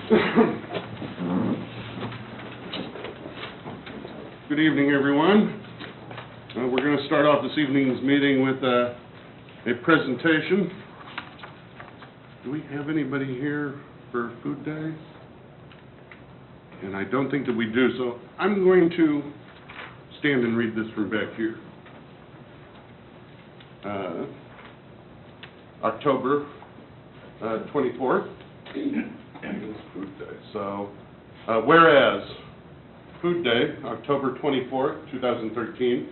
Good evening, everyone. We're going to start off this evening's meeting with a presentation. Do we have anybody here for Food Day? And I don't think that we do, so I'm going to stand and read this from back here. October 24th is Food Day. So, whereas Food Day, October 24th, 2013,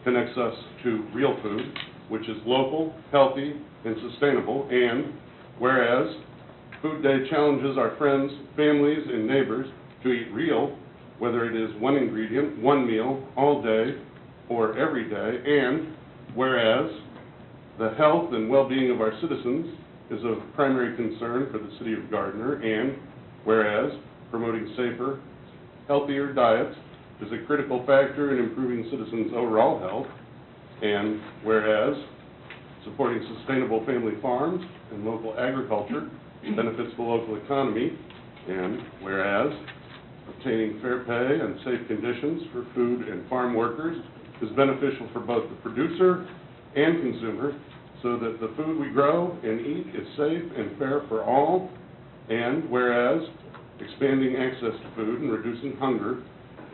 connects us to real food, which is local, healthy, and sustainable, and whereas Food Day challenges our friends, families, and neighbors to eat real, whether it is one ingredient, one meal, all day, or every day, and whereas the health and well-being of our citizens is of primary concern for the City of Gardner, and whereas promoting safer, healthier diets is a critical factor in improving citizens' overall health, and whereas supporting sustainable family farms and local agriculture benefits the local economy, and whereas obtaining fair pay and safe conditions for food and farm workers is beneficial for both the producer and consumer, so that the food we grow and eat is safe and fair for all, and whereas expanding access to food and reducing hunger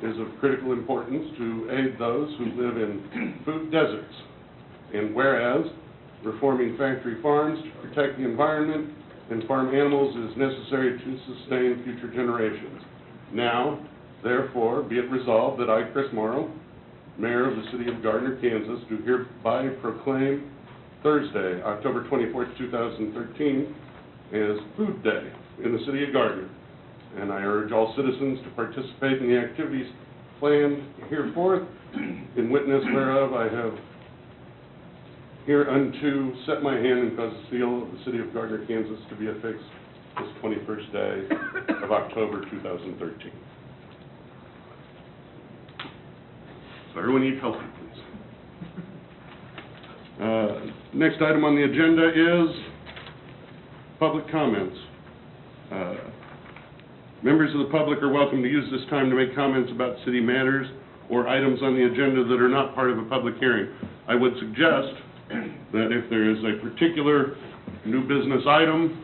is of critical importance to aid those who live in food deserts, and whereas reforming factory farms to protect the environment and farm animals is necessary to sustain future generations. Now, therefore, be it resolved that I, Chris Morrow, Mayor of the City of Gardner, Kansas, do hereby proclaim Thursday, October 24th, 2013, as Food Day in the City of Gardner. And I urge all citizens to participate in the activities planned hereforth, in witness whereof I have hereunto set my hand and cause the seal of the City of Gardner, Kansas, to be affixed this 21st day of October 2013. So everyone eat healthy, please. Next item on the agenda is public comments. Members of the public are welcome to use this time to make comments about city matters or items on the agenda that are not part of a public hearing. I would suggest that if there is a particular new business item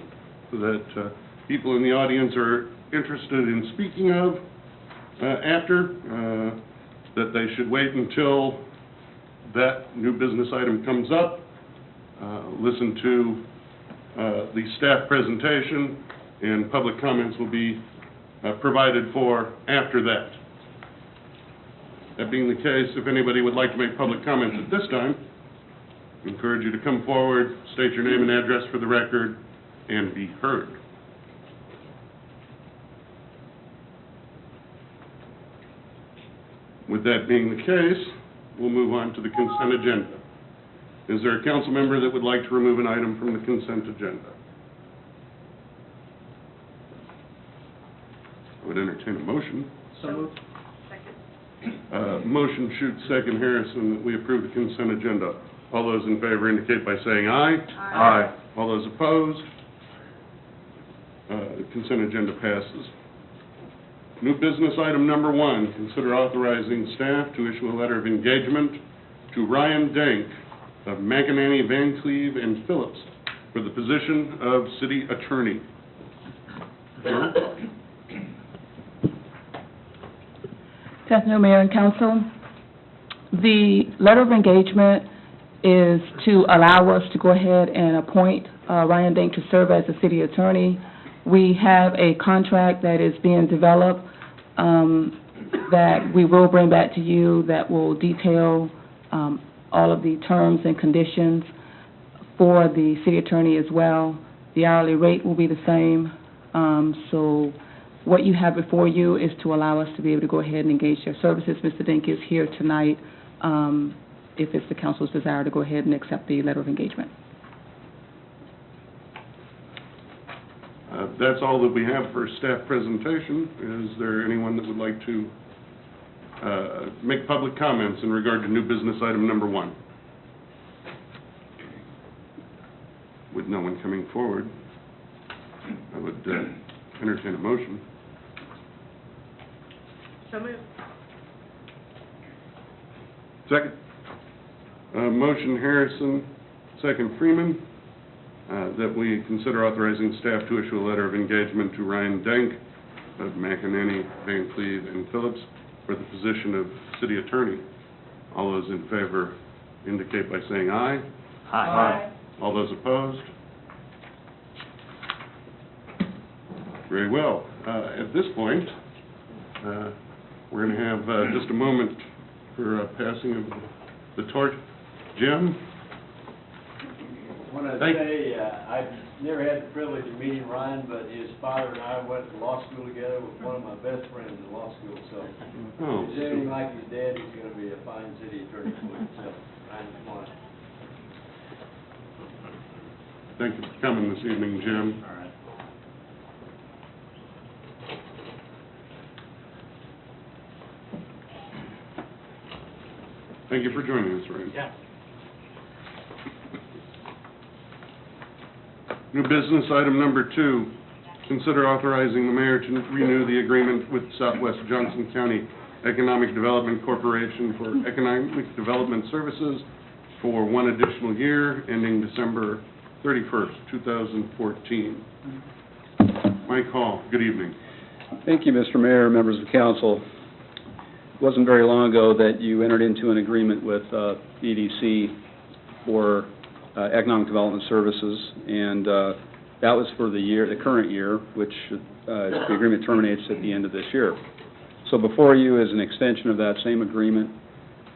that people in the audience are interested in speaking of that they should wait until that new business item comes up, listen to the staff presentation, and public comments will be provided for after that. That being the case, if anybody would like to make public comments at this time, I encourage you to come forward, state your name and address for the record, and be heard. With that being the case, we'll move on to the consent agenda. Is there a council member that would like to remove an item from the consent agenda? I would entertain a motion. So moved. Second. Motion Shute, second Harrison, that we approve the consent agenda. All those in favor indicate by saying aye. Aye. All those opposed? The consent agenda passes. New business item number 1, consider authorizing staff to issue a letter of engagement to Ryan Dank of McEnany, Van Cleve, and Phillips for the position of city attorney. Good afternoon, Mayor and Council. The letter of engagement is to allow us to go ahead and appoint Ryan Dank to serve as the city attorney. We have a contract that is being developed that we will bring back to you that will detail all of the terms and conditions for the city attorney as well. The hourly rate will be the same. So what you have before you is to allow us to be able to go ahead and engage their services. Mr. Dink is here tonight if it's the council's desire to go ahead and accept the letter of engagement. That's all that we have for staff presentation. Is there anyone that would like to make public comments in regard to new business item number 1? With no one coming forward, I would entertain a motion. So moved. Second. Motion Harrison, second Freeman, that we consider authorizing staff to issue a letter of engagement to Ryan Denk of McEnany, Van Cleve, and Phillips for the position of city attorney. All those in favor indicate by saying aye. Aye. All those opposed? Very well. At this point, we're going to have just a moment for passing of the torch. Jim? I want to Thank- say, I've never had the privilege of meeting Ryan, but his father and I went to law school together with one of my best friends in law school, so Oh, if he's anything like his dad, he's going to be a fine city attorney for himself. Ryan, come on. thank you for coming this evening, Jim. All right. Thank you for joining us, Ryan. Yeah. New business item number 2, consider authorizing the mayor to renew the agreement with Southwest Johnson County Economic Development Corporation for economic development services for one additional year, ending December 31st, 2014. Mike Hall, good evening. Thank you, Mr. Mayor, members of the council. It wasn't very long ago that you entered into an agreement with EDC for economic development services, and that was for the current year, which the agreement terminates at the end of this year. So before you is an extension of that same agreement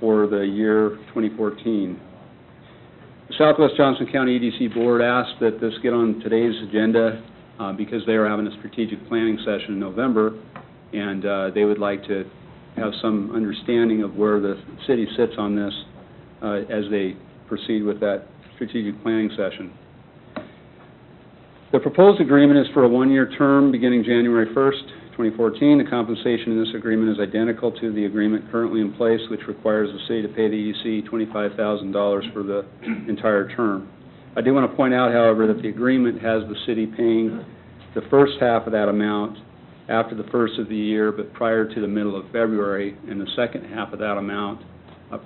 for the year 2014. The Southwest Johnson County EDC Board asked that this get on today's agenda because they are having a strategic planning session in November, and they would like to have some understanding of where the city sits on this as they proceed with that strategic planning session. The proposed agreement is for a one-year term beginning January 1st, 2014. The compensation in this agreement is identical to the agreement currently in place, which requires the city to pay the EDC $25,000 for the entire term. I do want to point out, however, that the agreement has the city paying the first half of that amount after the first of the year, but prior to the middle of February, and the second half of that amount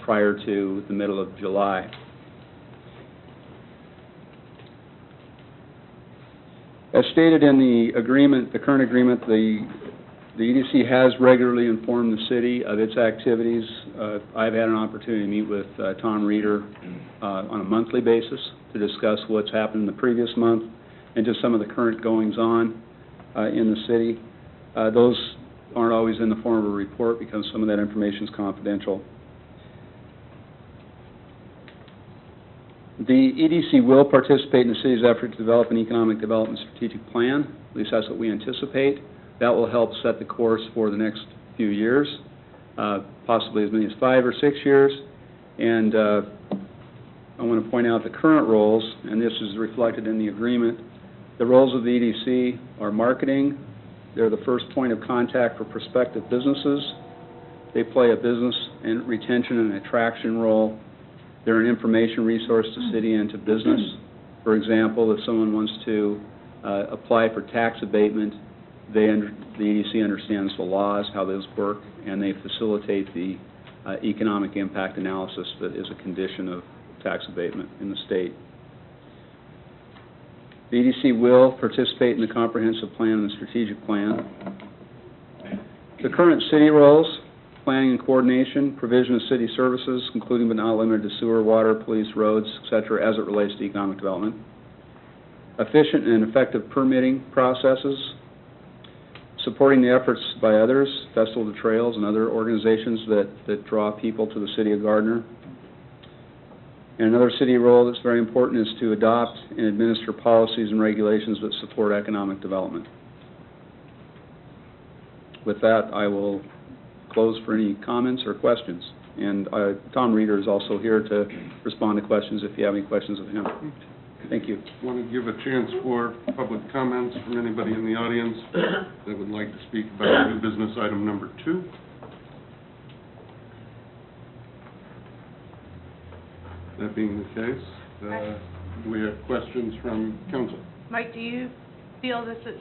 prior to the middle of July. As stated in the agreement, the current agreement, the EDC has regularly informed the city of its activities. I've had an opportunity to meet with Tom Reeder on a monthly basis to discuss what's happened in the previous month and just some of the current goings-on in the city. Those aren't always in the form of a report because some of that information is confidential. The EDC will participate in the city's effort to develop an economic development strategic plan. At least that's what we anticipate. That will help set the course for the next few years, possibly as many as 5 or 6 years. And I want to point out the current roles, and this is reflected in the agreement. The roles of the EDC are marketing. They're the first point of contact for prospective businesses. They play a business and retention and attraction role. They're an information resource to city and to business. For example, if someone wants to apply for tax abatement, the EDC understands the laws, how those work, and they facilitate the economic impact analysis that is a condition of tax abatement in the state. The EDC will participate in the comprehensive plan and the strategic plan. The current city roles: planning and coordination, provision of city services, including but not limited to sewer, water, police, roads, etc., as it relates to economic development. Efficient and effective permitting processes, supporting the efforts by others, Festival of the Trails and other organizations that draw people to the city of Gardner. And another city role that's very important is to adopt and administer policies and regulations that support economic development. With that, I will close for any comments or questions. And Tom Reeder is also here to respond to questions if you have any questions of him. Thank you. I want to give a chance for public comments from anybody in the audience that would like to speak about new business item number 2. That being the case, do we have questions from council? Mike, do you feel this is